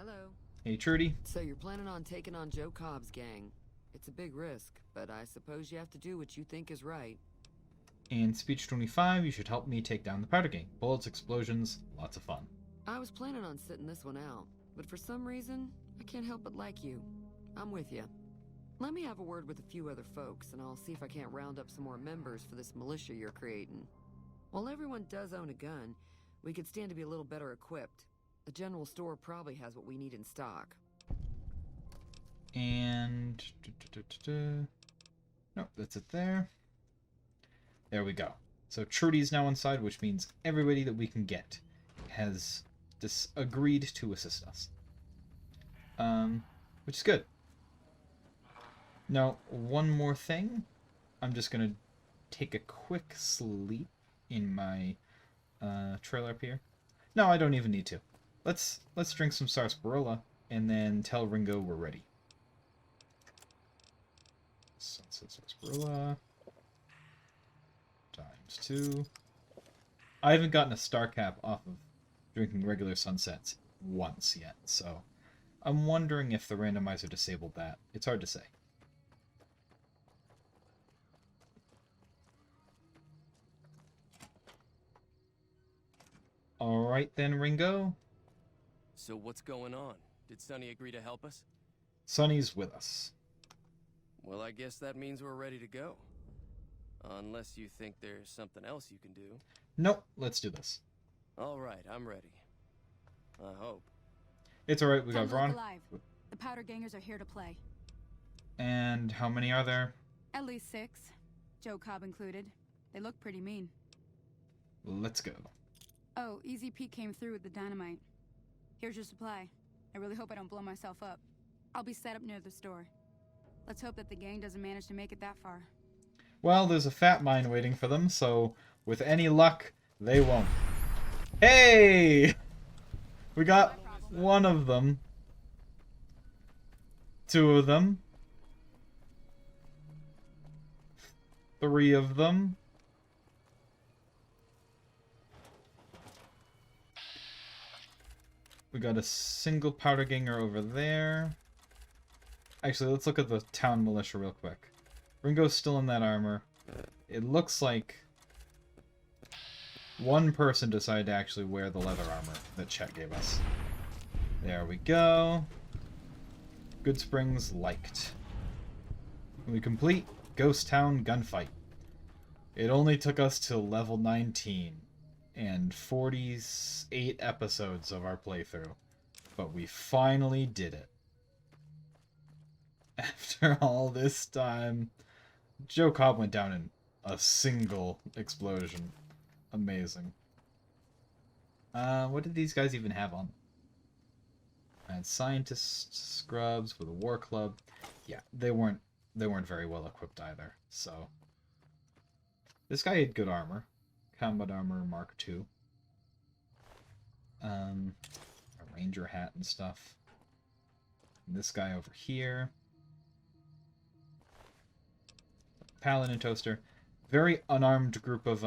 Hello. Hey, Trudy. So you're planning on taking on Joe Cobb's gang. It's a big risk, but I suppose you have to do what you think is right. In speech 25, you should help me take down the powder gang. Bullets, explosions, lots of fun. I was planning on sitting this one out, but for some reason, I can't help but like you. I'm with you. Let me have a word with a few other folks, and I'll see if I can't round up some more members for this militia you're creating. While everyone does own a gun, we could stand to be a little better equipped. The general store probably has what we need in stock. And... Nope, that's it there. There we go. So Trudy's now inside, which means everybody that we can get has agreed to assist us. Which is good. Now, one more thing. I'm just going to take a quick sleep in my trailer up here. No, I don't even need to. Let's drink some sarsaparilla and then tell Ringo we're ready. Sunset sarsaparilla. ×2. I haven't gotten a star cap off of drinking regular sunsets once yet, so I'm wondering if the randomizer disabled that. It's hard to say. Alright then, Ringo. So what's going on? Did Sonny agree to help us? Sonny's with us. Well, I guess that means we're ready to go. Unless you think there's something else you can do. Nope, let's do this. Alright, I'm ready. I hope. It's alright, we got Time to look Vron. alive. The powder gangers are here to play. And how many are there? At least 6. Joe Cobb included. They look pretty mean. Let's go. Oh, Easy Pete came through with the dynamite. Here's your supply. I really hope I don't blow myself up. I'll be set up near the store. Let's hope that the gang doesn't manage to make it that far. Well, there's a fat mine waiting for them, so with any luck, they won't. Hey! We got one of them. 2 of them. 3 of them. We got a single powder ganger over there. Actually, let's look at the town militia real quick. Ringo's still in that armor. It looks like one person decided to actually wear the leather armor that Chet gave us. There we go. Goodsprings liked. We complete Ghost Town gunfight. It only took us to level 19 and 48 episodes of our playthrough, but we finally did it. After all this time, Joe Cobb went down in a single explosion. Amazing. What did these guys even have on? I had scientist scrubs with a war club. Yeah, they weren't very well equipped either. So this guy had good armor, combat armor Mark II. A ranger hat and stuff. And this guy over here. Paladin toaster. Very unarmed group of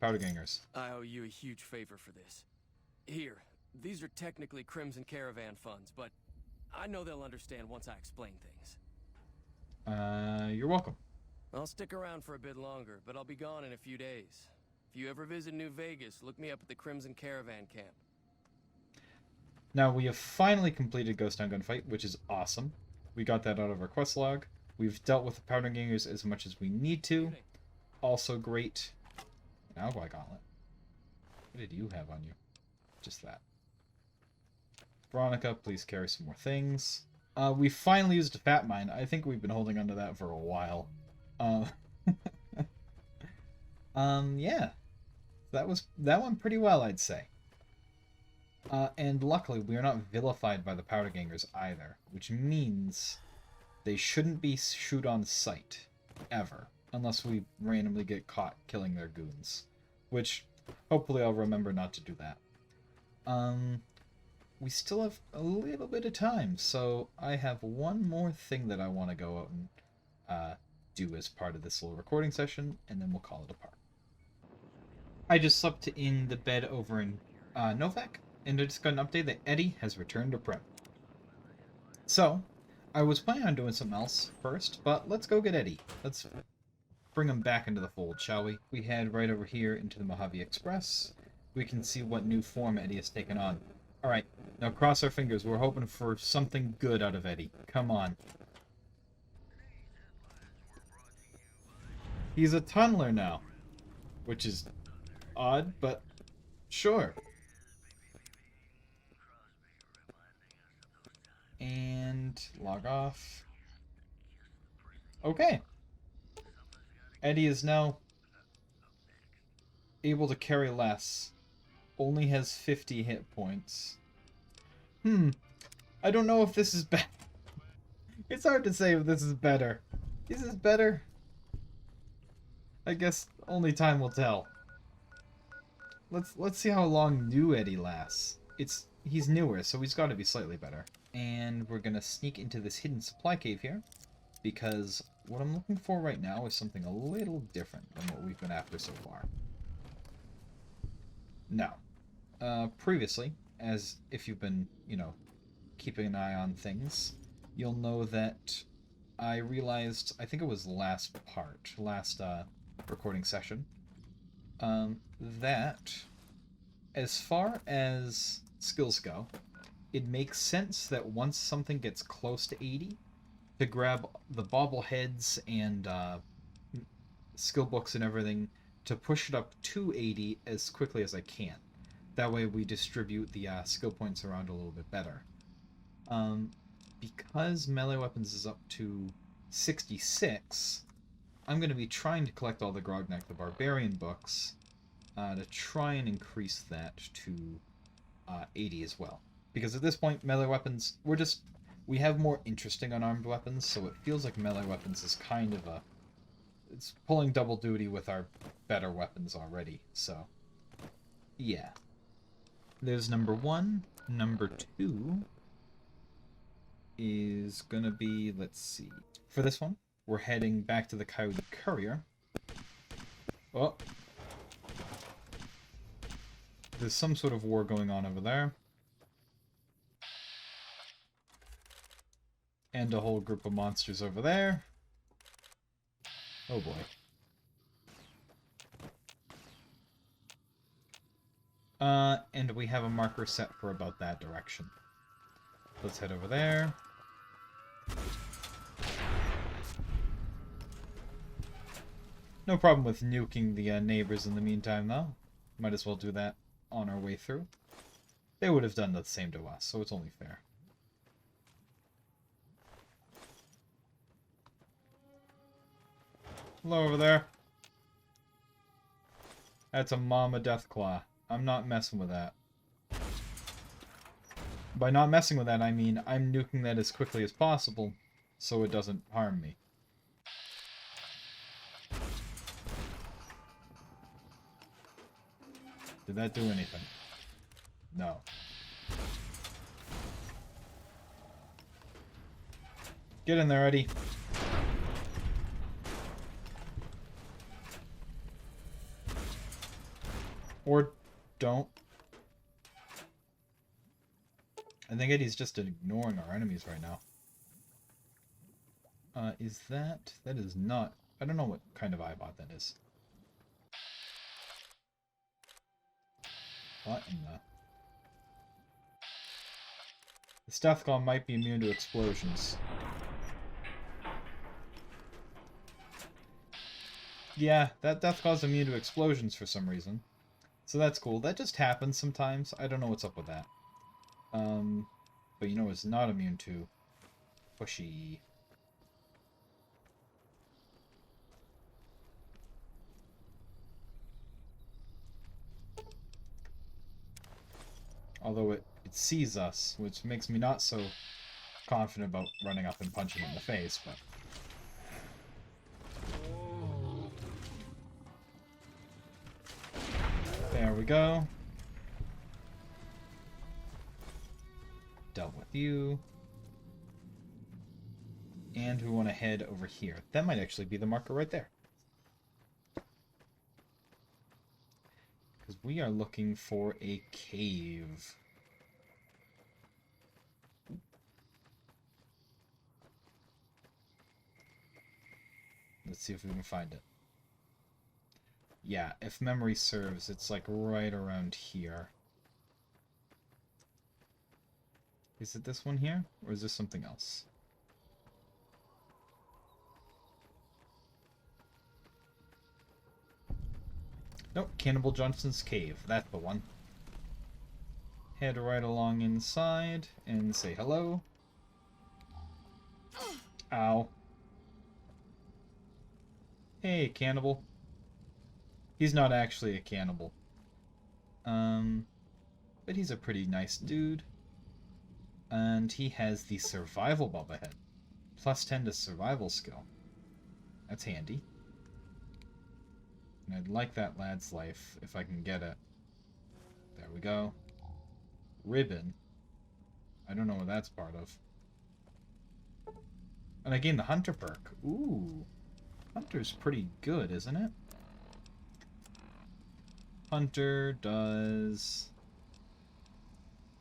powder gangers. I owe you a huge favor for this. Here, these are technically Crimson Caravan funds, but I know they'll understand once I explain things. You're welcome. I'll stick around for a bit longer, but I'll be gone in a few days. If you ever visit New Vegas, look me up at the Crimson Caravan camp. Now, we have finally completed Ghost Town Gunfight, which is awesome. We got that out of our quest log. We've dealt with the powder gangers as much as we need to. Also great. An Alloy Gauntlet. What did you have on you? Just that. Veronica, please carry some more things. We finally used a fat mine. I think we've been holding onto that for a while. Yeah. That went pretty well, I'd say. And luckily, we are not vilified by the powder gangers either, which means they shouldn't be shoot on sight, ever, unless we randomly get caught killing their goons, which hopefully I'll remember not to do that. We still have a little bit of time, so I have one more thing that I want to go out and do as part of this little recording session, and then we'll call it a part. I just slept in the bed over in Novak, and I just got an update that Eddie has returned to Prim. So, I was planning on doing something else first, but let's go get Eddie. Let's bring him back into the fold, shall we? We head right over here into the Mojave Express. We can see what new form Eddie has taken on. Alright, now cross our fingers. We're hoping for something good out of Eddie. Come on. He's a tunneler now, which is odd, but sure. And log off. Okay. Eddie is now able to carry less. Only has 50 hit points. I don't know if this is better. It's hard to say if this is better. Is this better? I guess only time will tell. Let's see how long new Eddie lasts. He's newer, so he's got to be slightly better. And we're gonna sneak into this hidden supply cave here, because what I'm looking for right now is something a little different than what we've been after so far. Now, previously, as if you've been, keeping an eye on things, you'll know that I realized, I think it was last recording session, that as far as skills go, it makes sense that once something gets close to 80, to grab the bobbleheads and skill books and everything to push it up to 80 as quickly as I can. That way we distribute the skill points around a little bit better. Because melee weapons is up to 66, I'm going to be trying to collect all the Grognak the Barbarian books to try and increase that to 80 as well. Because at this point, melee weapons, we have more interesting unarmed weapons, so it feels like melee weapons is kind of it's pulling double duty with our better weapons already, so yeah. There's number 1. Number 2 is gonna be, let's see. For this one, we're heading back to the Coyote Courier. Oh. There's some sort of war going on over there. And a whole group of monsters over there. Oh boy. And we have a marker set for about that direction. Let's head over there. No problem with nuking the neighbors in the meantime, though. Might as well do that on our way through. They would have done the same to us, so it's only fair. Hello over there. That's a Mama Deathclaw. I'm not messing with that. By not messing with that, I mean I'm nuking that as quickly as possible so it doesn't harm me. Did that do anything? No. Get in there, Eddie. Or don't. I think Eddie's just ignoring our enemies right now. Is that... That is not... I don't know what kind of eyebot that is. What in the... The Deathclaw might be immune to explosions. Yeah, that Deathclaw's immune to explosions for some reason. So that's cool. That just happens sometimes. I don't know what's up with that. But you know it's not immune to? Pushy. Although it sees us, which makes me not so confident about running up and punching it in the face, but... There we go. Dealt with you. And we want to head over here. That might actually be the marker right there. Because we are looking for a cave. Let's see if we can find it. Yeah, if memory serves, it's like right around here. Is it this one here? Or is this something else? Nope, Cannibal Johnson's Cave. That's the one. Head right along inside and say hello. Ow. Hey, cannibal. He's not actually a cannibal. But he's a pretty nice dude. And he has the survival bobblehead. Plus 10 to survival skill. That's handy. And I'd like that lad's life if I can get it. There we go. Ribbon. I don't know what that's part of. And again, the Hunter perk. Ooh. Hunter's pretty good, isn't it? Hunter does...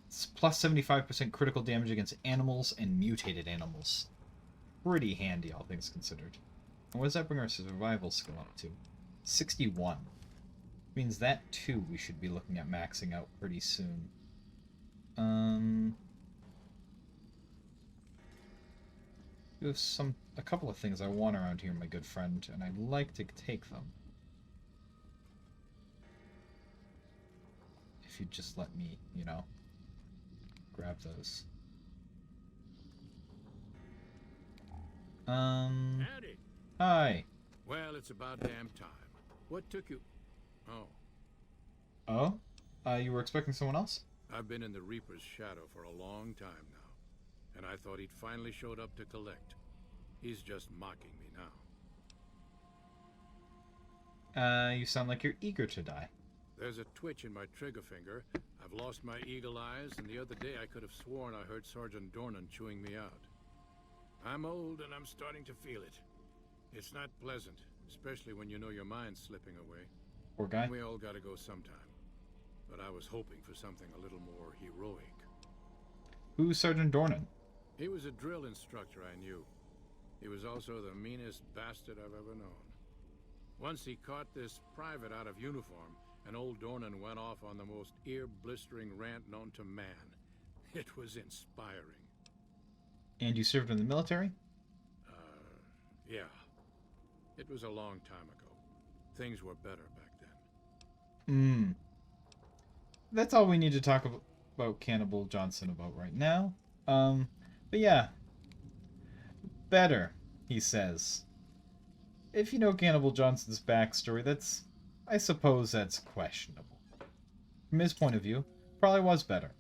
It's plus 75% critical damage against animals and mutated animals. Pretty handy, all things considered. And what does that bring our survival skill up to? 61. Means that, too, we should be looking at maxing out pretty soon. You have a couple of things I want around here, my good friend, and I'd like to take them. If you'd just let me, you know, grab those. Howdy. Hi. Well, it's about damn time. What took you? Oh? You were expecting someone else? I've been in the Reaper's shadow for a long time now, and I thought he'd finally showed up to collect. He's just mocking me now. You sound like you're eager to die. There's a twitch in my trigger finger. I've lost my eagle eyes, and the other day I could have sworn I heard Sergeant Dornan chewing me out. I'm old, and I'm starting to feel it. It's not pleasant, especially when you know your mind's slipping away. Poor guy. We all gotta go sometime. But I was hoping for something a little more heroic. Who's Sergeant Dornan? He was a drill instructor I knew. He was also the meanest bastard I've ever known. Once he caught this private out of uniform, and old Dornan went off on the most ear-blistering rant known to man. It was inspiring. And you served in the military? Yeah. It was a long time ago. Things were better back then. That's all we need to talk about Cannibal Johnson about right now. But yeah. Better, he says. If you know Cannibal Johnson's backstory, I suppose that's questionable. From his point of view, probably was better.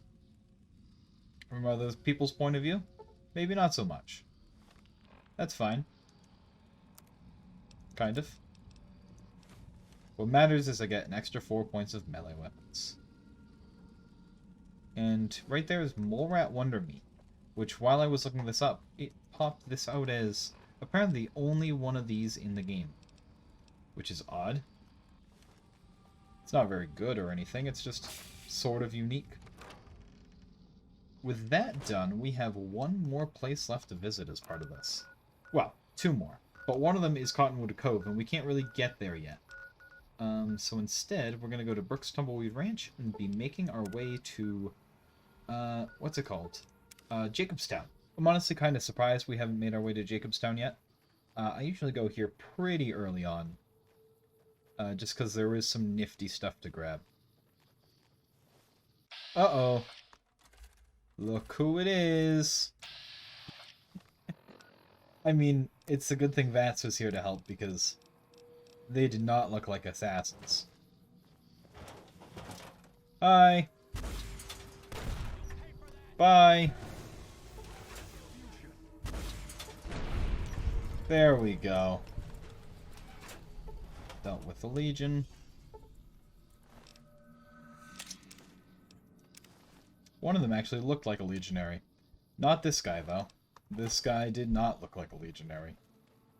From other people's point of view, maybe not so much. That's fine. Kind of. What matters is I get an extra 4 points of melee weapons. And right there is Mole Rat Wonder Meat, which while I was looking this up, it popped this out as apparently the only one of these in the game. Which is odd. It's not very good or anything, it's just sort of unique. With that done, we have one more place left to visit as part of this. Well, two more. But one of them is Cottonwood Cove, and we can't really get there yet. So instead, we're going to go to Brooks Tumbleweed Ranch and be making our way to... what's it called? Jacobstown. I'm honestly kind of surprised we haven't made our way to Jacobstown yet. I usually go here pretty early on. Just because there is some nifty stuff to grab. Uh-oh. Look who it is. I mean, it's a good thing Vance was here to help, because they did not look like assassins. Hi. Bye. There we go. Dealt with the Legion. One of them actually looked like a legionary. Not this guy, though. This guy did not look like a legionary.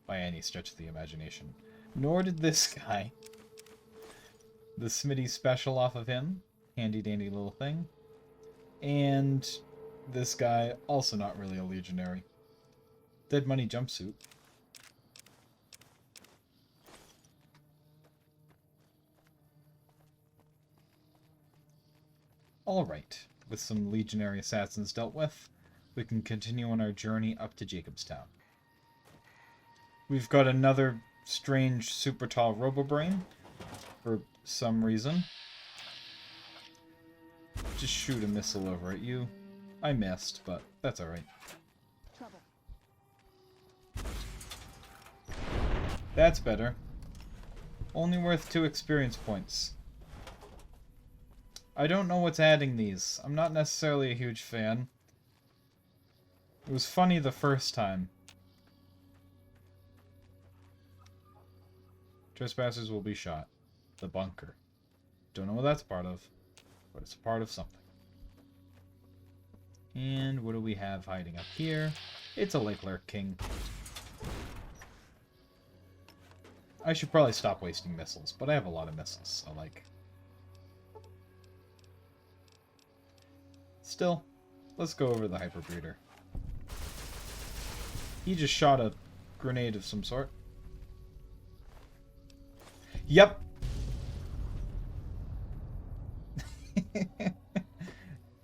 By any stretch of the imagination. Nor did this guy. The Smitty special off of him. Handy dandy little thing. And this guy, also not really a legionary. Dead Money jumpsuit. Alright, with some legionary assassins dealt with, we can continue on our journey up to Jacobstown. We've got another strange super tall robo-brain, for some reason. Just shoot a missile over at you. I missed, but that's alright. That's better. Only worth 2 experience points. I don't know what's adding these. I'm not necessarily a huge fan. It was funny the first time. Trespassers will be shot. The bunker. Don't know what that's part of, but it's a part of something. And what do we have hiding up here? It's a Lake Lurk King. I should probably stop wasting missiles, but I have a lot of missiles, so like... Still, let's go over the Hyperbreeder. He just shot a grenade of some sort. Yep!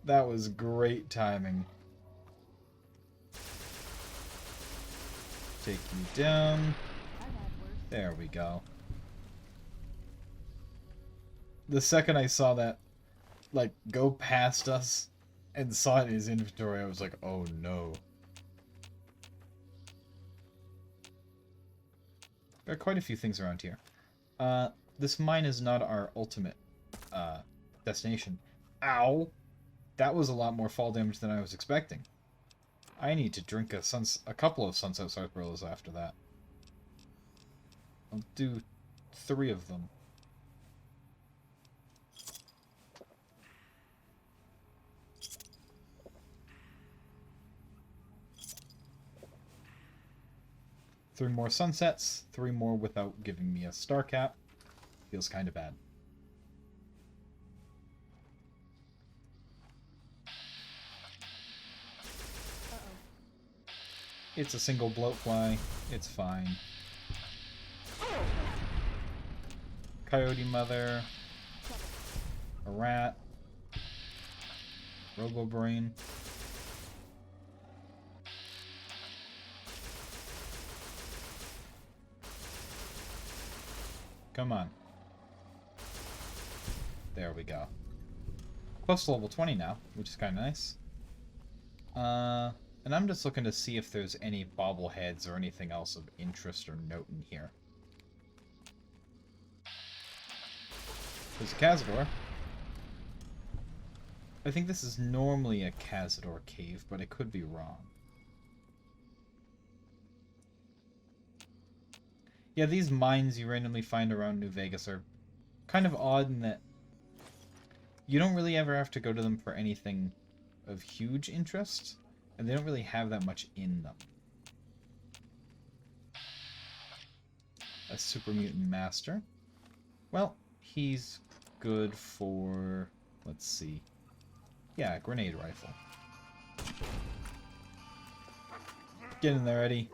That was great timing. Take you down. There we go. The second I saw that, like, go past us and saw it in his inventory, I was like, oh no. Got quite a few things around here. This mine is not our ultimate destination. Ow! That was a lot more fall damage than I was expecting. I need to drink a couple of Sunset Sarsaparillas after that. I'll do 3 of them. Three more sunsets, 3 more without giving me a star cap. Feels kind of bad. It's a single bloatfly. It's fine. Coyote mother. A rat. Robo-brain. Come on. There we go. Close to level 20 now, which is kind of nice. And I'm just looking to see if there's any bobbleheads or anything else of interest or note in here. There's a Cazador. I think this is normally a Cazador cave, but I could be wrong. Yeah, these mines you randomly find around New Vegas are kind of odd in that you don't really ever have to go to them for anything of huge interest, and they don't really have that much in them. A Super Mutant Master. Well, he's good for... let's see. Yeah, grenade rifle. Get in there, Eddie.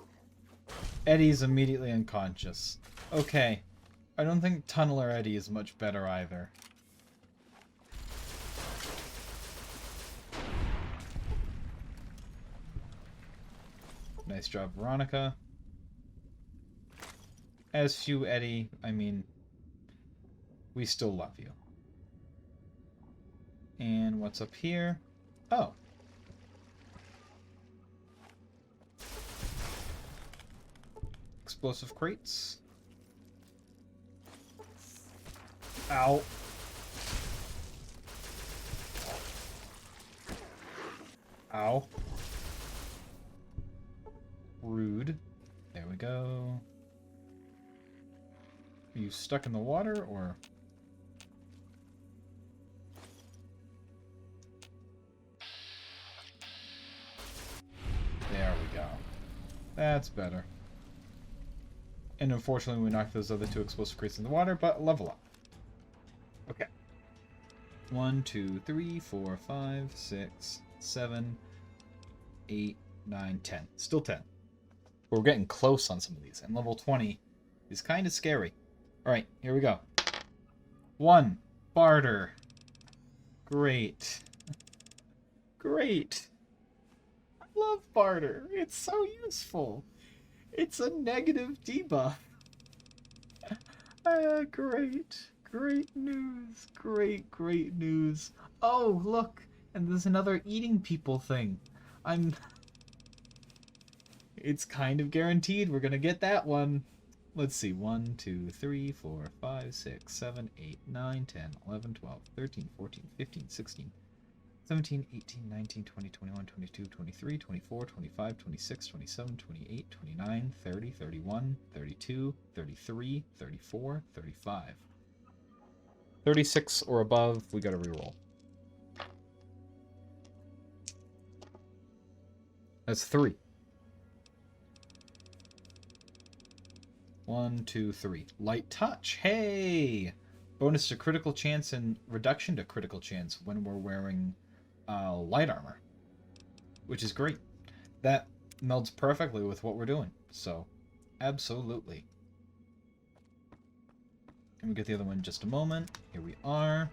Eddie's immediately unconscious. Okay. I don't think Tunneler Eddie is much better either. Nice job, Veronica. As few Eddie, I mean, we still love you. And what's up here? Oh. Explosive crates. Ow. Ow. Rude. There we go. Are you stuck in the water, or...? There we go. That's better. And unfortunately we knocked those other 2 explosive crates in the water, but level up. Okay. 1, 2, 3, 4, 5, 6, 7, 8, 9, 10. Still 10. But we're getting close on some of these, and level 20 is kind of scary. Alright, here we go. 1. Barter. Great. Great. I love barter. It's so useful. It's a negative debuff. Great. Great news. Great news. Oh, look. And there's another eating people thing. It's kind of guaranteed we're gonna get that one. Let's see. 1, 2, 3, 4, 5, 6, 7, 8, 9, 10, 11, 12, 13, 14, 15, 16, 17, 18, 19, 20, 21, 22, 23, 24, 25, 26, 27, 28, 29, 30, 31, 32, 33, 34, 35. 36 or above, we gotta reroll. That's 3. 1, 2, 3. Light touch. Hey! Bonus to critical chance and reduction to critical chance when we're wearing light armor. Which is great. That melds perfectly with what we're doing. So, absolutely. And we'll get the other one in just a moment. Here we are.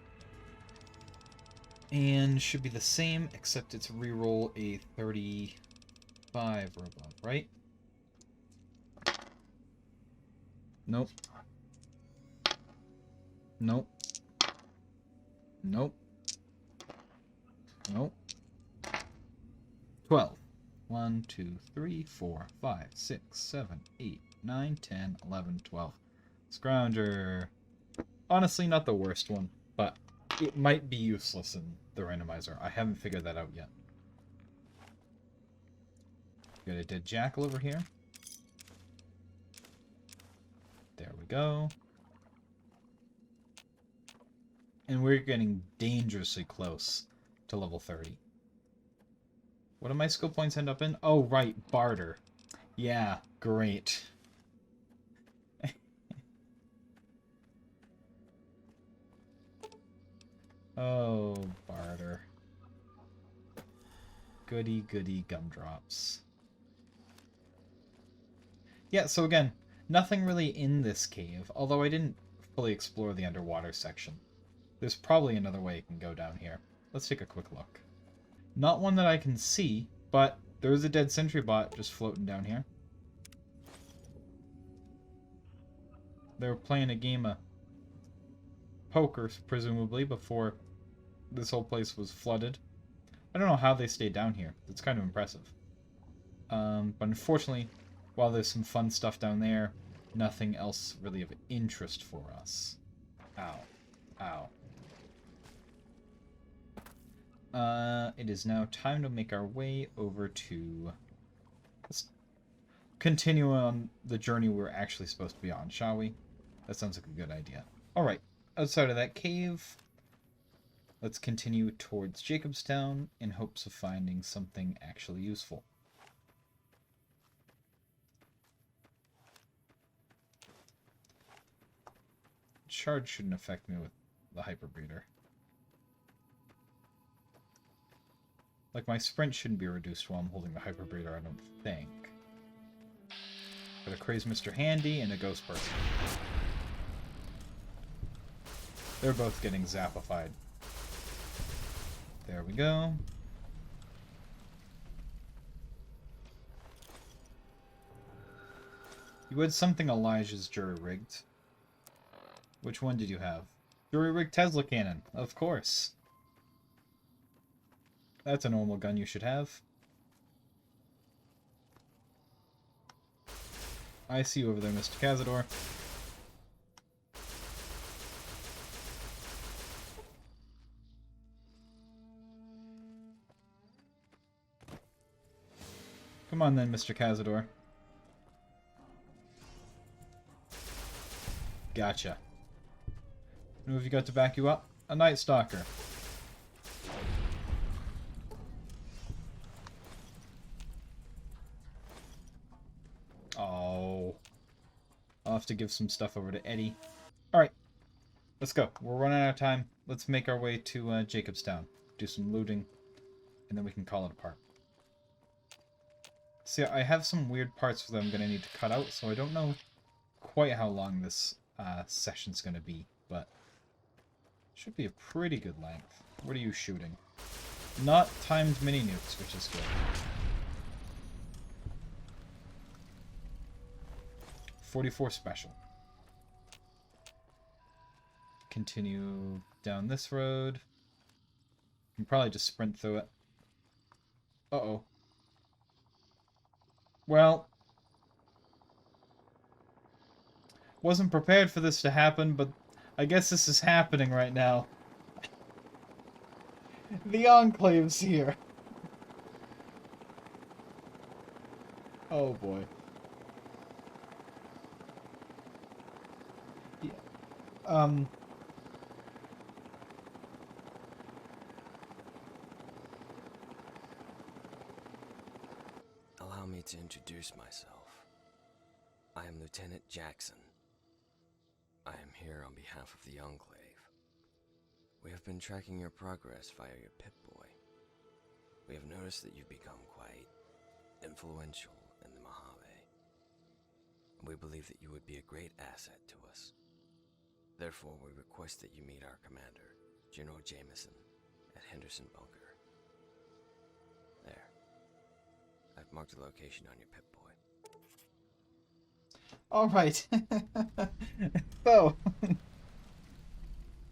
And should be the same, except it's reroll a 35 or above, right? Nope. Nope. Nope. Nope. 12. 1, 2, 3, 4, 5, 6, 7, 8, 9, 10, 11, 12. Scrounger. Honestly, not the worst one, but it might be useless in the randomizer. I haven't figured that out yet. Got a dead jackal over here. There we go. And we're getting dangerously close to level 30. What do my skill points end up in? Oh, right, barter. Yeah, great. Oh, barter. Goody, goody gumdrops. Yeah, so again, nothing really in this cave, although I didn't fully explore the underwater section. There's probably another way it can go down here. Let's take a quick look. Not one that I can see, but there's a dead sentry bot just floating down here. They were playing a game of poker, presumably, before this whole place was flooded. I don't know how they stayed down here. It's kind of impressive. But unfortunately, while there's some fun stuff down there, nothing else really of interest for us. Ow. Ow. It is now time to make our way over to... Let's continue on the journey we're actually supposed to be on, shall we? That sounds like a good idea. Alright, outside of that cave, let's continue towards Jacobstown in hopes of finding something actually useful. Charge shouldn't affect me with the hyperbreeder. Like, my sprint shouldn't be reduced while I'm holding the hyperbreeder, I don't think. Got a crazed Mr. Handy and a ghost person. They're both getting zappified. There we go. You had something Elijah's jury-rigged. Which one did you have? Jury-rigged Tesla cannon, of course. That's a normal gun you should have. I see you over there, Mr. Cazador. Come on then, Mr. Cazador. Gotcha. Who have you got to back you up? A Night Stalker. Oh. I'll have to give some stuff over to Eddie. Alright. Let's go. We're running out of time. Let's make our way to Jacobstown. Do some looting. And then we can call it a part. See, I have some weird parts that I'm going to need to cut out, so I don't know quite how long this session's going to be, but it should be a pretty good length. What are you shooting? Not timed mini nukes, which is good. 44 special. Continue down this road. You can probably just sprint through it. Uh-oh. Well, wasn't prepared for this to happen, but I guess this is happening right now. The Enclave's here. Oh boy. Yeah. Allow me to introduce myself. I am Lieutenant Jackson. I am here on behalf of the Enclave. We have been tracking your progress via your Pip-Boy. We have noticed that you've become quite influential in the Mojave. We believe that you would be a great asset to us. Therefore, we request that you meet our commander, General Jameson, at Henderson Bunker. There. I've marked the location on your Pip-Boy. Alright. So,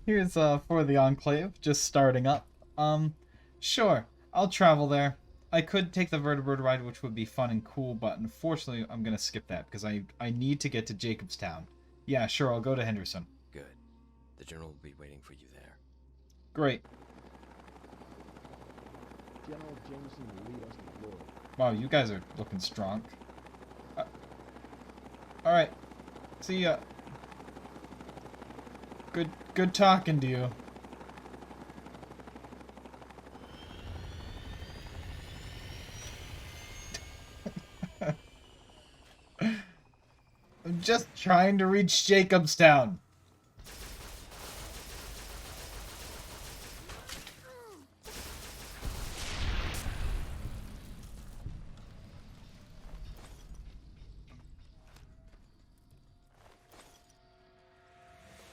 here's for the Enclave, just starting up. Sure, I'll travel there. I could take the vertebrate ride, which would be fun and cool, but unfortunately I'm gonna skip that because I need to get to Jacobstown. Yeah, sure, I'll go to Henderson. Good. The General will be waiting for you there. Great. General Jameson will lead us to glory. Wow, you guys are looking strong. Alright. See ya. Good talking to you. I'm just trying to reach Jacobstown.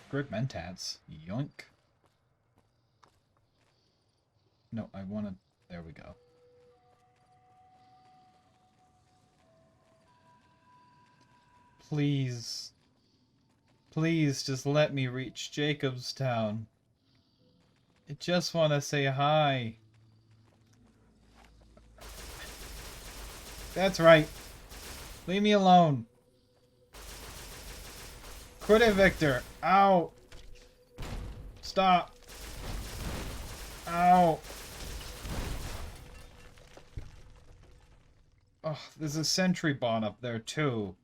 Greg Mentats. Yoink. No, I wanna... There we go. Please. Please, just let me reach Jacobstown. I just want to say hi. That's right. Leave me alone. Quit it, Victor. Ow. Stop. Ow. Oh, there's a sentry bot up there, too.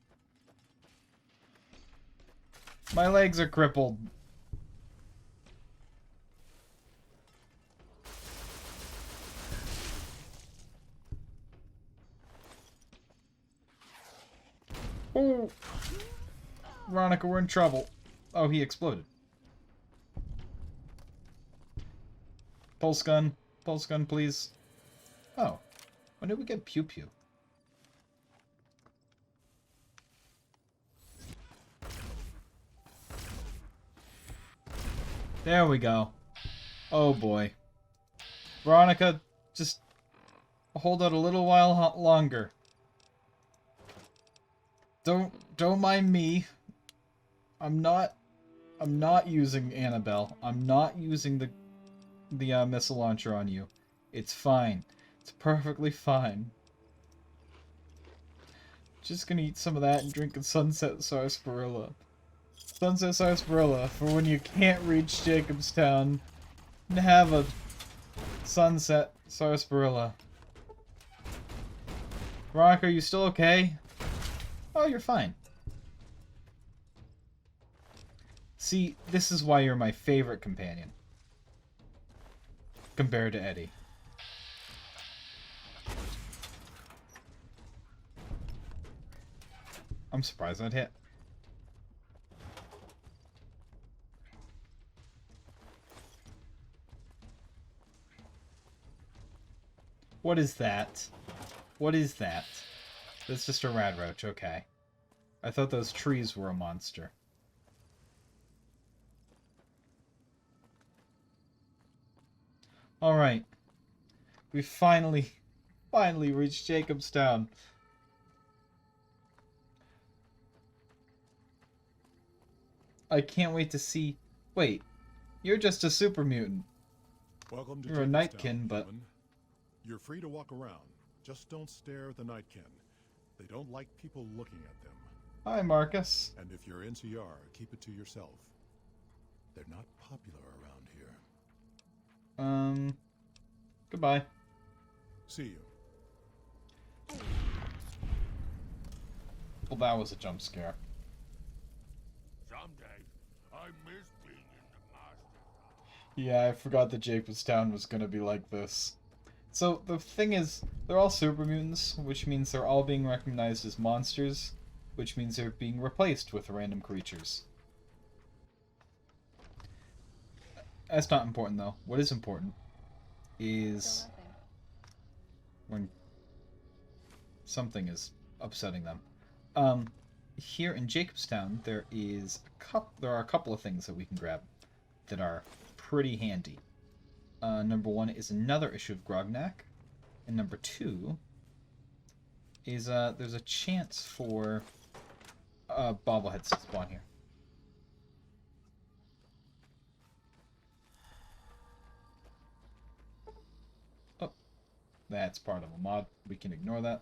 My legs are crippled. Oh! Veronica, we're in trouble. Oh, he exploded. Pulse gun, please. Oh, when did we get Pew Pew? There we go. Oh boy. Veronica, just hold out a little while longer. Don't mind me. I'm not using Annabelle. I'm not using the missile launcher on you. It's fine. It's perfectly fine. Just gonna eat some of that and drink a Sunset Sarsaparilla. Sunset Sarsaparilla for when you can't reach Jacobstown and have a Sunset Sarsaparilla. Rock, are you still okay? Oh, you're fine. See, this is why you're my favorite companion. Compared to Eddie. I'm surprised that hit. What is that? What is that? That's just a rad roach, okay. I thought those trees were a monster. Alright. We finally reached Jacobstown. I can't wait to see... Wait, you're just a super mutant. Welcome to You're a Jacobstown, Nightkin, but... human. You're free to walk around. Just don't stare at the Nightkin. They don't like people looking at them. Hi, Marcus. And if you're NCR, keep it to yourself. They're not popular around here. Goodbye. See you. Well, that was a jump scare. Someday, I miss being in the master. Yeah, I forgot that Jacobstown was gonna be like this. So, the thing is, they're all super mutants, which means they're all being recognized as monsters, which means they're being replaced with random creatures. That's not important, though. What is important is when something is upsetting them. Here in Jacobstown, there are a couple of things that we can grab that are pretty handy. Number one is another issue of Grognak, and number two is there's a chance for bobbleheads to spawn here. Oh, that's part of a mod. We can ignore that.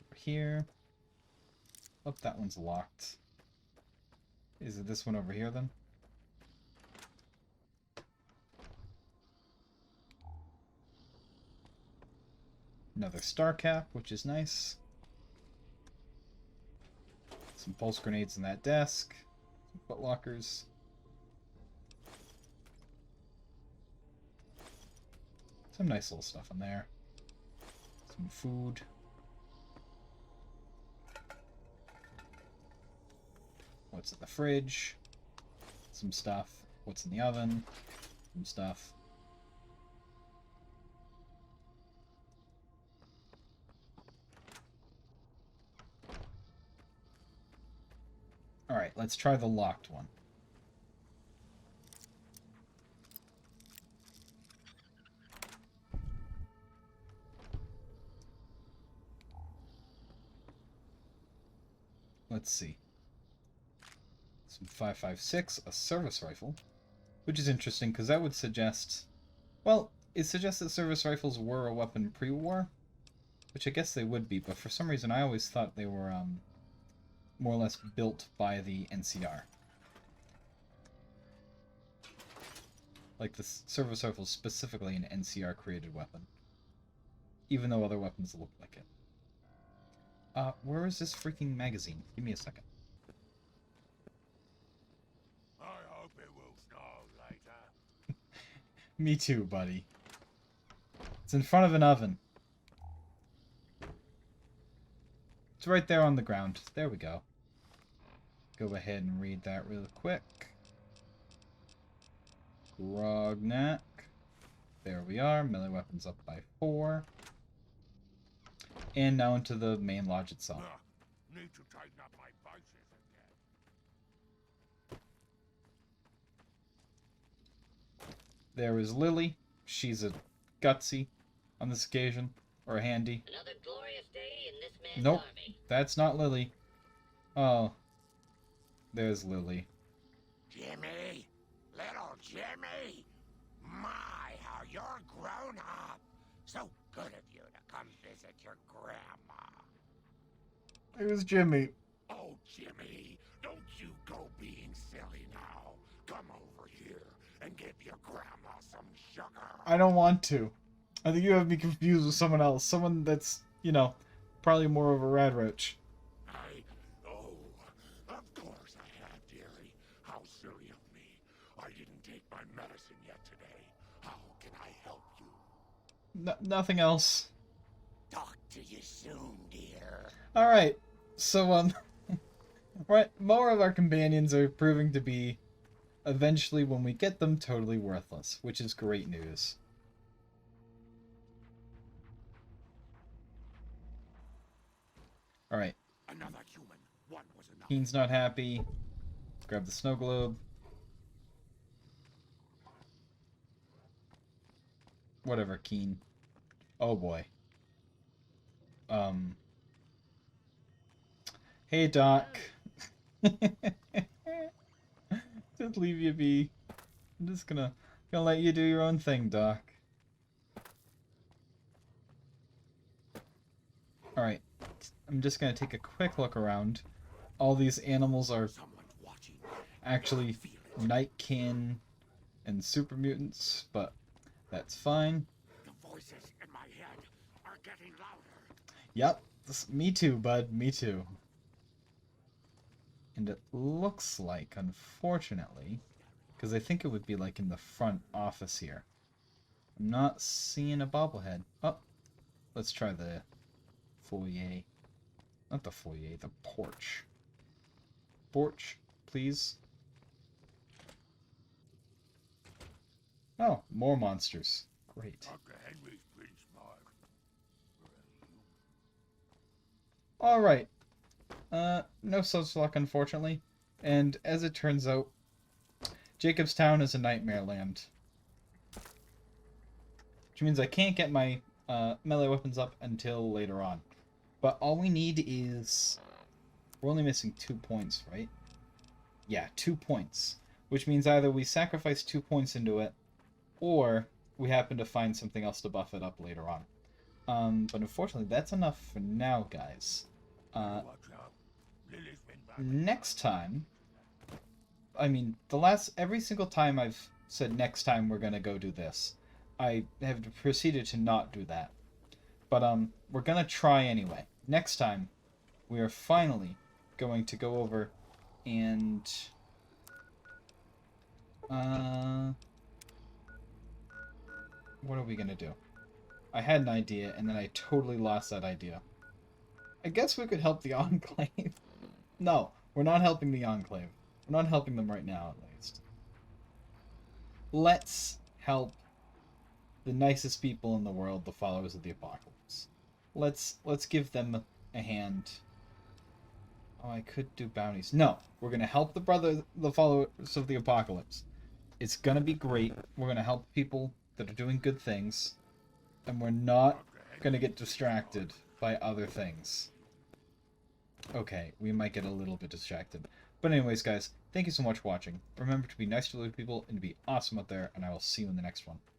Over here. Oh, that one's locked. Is it this one over here then? Another star cap, which is nice. Some pulse grenades in that desk. Some foot lockers. Some nice little stuff in there. Some food. What's in the fridge? Some stuff. What's in the oven? Some stuff. Alright, let's try the locked one. Let's see. Some 5.56, a service rifle, which is interesting because that would suggest, well, it suggests that service rifles were a weapon pre-war, which I guess they would be, but for some reason I always thought they were more or less built by the NCR. Like the service rifle is specifically an NCR created weapon, even though other weapons look like it. Where is this freaking magazine? Give me a second. I hope it will snow later. Me too, buddy. It's in front of an oven. It's right there on the ground. There we go. Go ahead and read that real quick. Grognak. There we are. Melee weapons up by 4. And now into the main lodge itself. Need to tighten up my vices again. There is Lily. She's a gutsy on this occasion. Or a handy. Another glorious day in this man's Nope. army. That's not Lily. Oh. There's Lily. Jimmy! Little Jimmy! My, how you're grown up! So good of you to come visit your grandma. It was Jimmy. Oh, Jimmy, don't you go being silly now. Come over here and give your grandma some sugar. I don't want to. I think you have me confused with someone else. Someone that's, you know, probably more of a rad roach. Of course I have, dearie. How silly of me. I didn't take my medicine yet today. How can I help you? Nothing else. Talk to you soon, dear. Alright. So, right, more of our companions are proving to be, eventually when we get them, totally worthless, which is great news. Alright. Another human. One was enough. Keen's not happy. Grab the snow globe. Whatever, Keen. Oh boy. Hey, Doc. Just leave you be. I'm just gonna let you do your own thing, Doc. Alright. I'm just gonna take a quick look around. All these animals are actually nightkin and super mutants, but that's fine. The voices in my head are getting louder. Yep, me too, bud, me too. And it looks like, unfortunately, because I think it would be like in the front office here, I'm not seeing a bobblehead. Oh, let's try the foyer. Not the foyer, the porch. Porch, please. Oh, more monsters. Great. Alright. No such luck, unfortunately. And as it turns out, Jacobstown is a nightmare land. Which means I can't get my melee weapons up until later on. But all we need is... We're only missing 2 points, right? Yeah, 2 points. Which means either we sacrifice 2 points into it, or we happen to find something else to buff it up later on. But unfortunately, that's enough for now, guys. Next time... I mean, every single time I've said next time we're gonna go do this, I have proceeded to not do that. But, we're gonna try anyway. Next time, we are finally going to go over and... what are we gonna do? I had an idea, and then I totally lost that idea. I guess we could help the Enclave. No, we're not helping the Enclave. We're not helping them right now, at least. Let's help the nicest people in the world, the followers of the Apocalypse. Let's give them a hand. Oh, I could do bounties. No, we're gonna help the followers of the Apocalypse. It's gonna be great. We're gonna help people that are doing good things, and we're not gonna get distracted by other things. Okay, we might get a little bit distracted. But anyways, guys, thank you so much for watching. Remember to be nice to other people and to be awesome out there, and I will see you in the next one.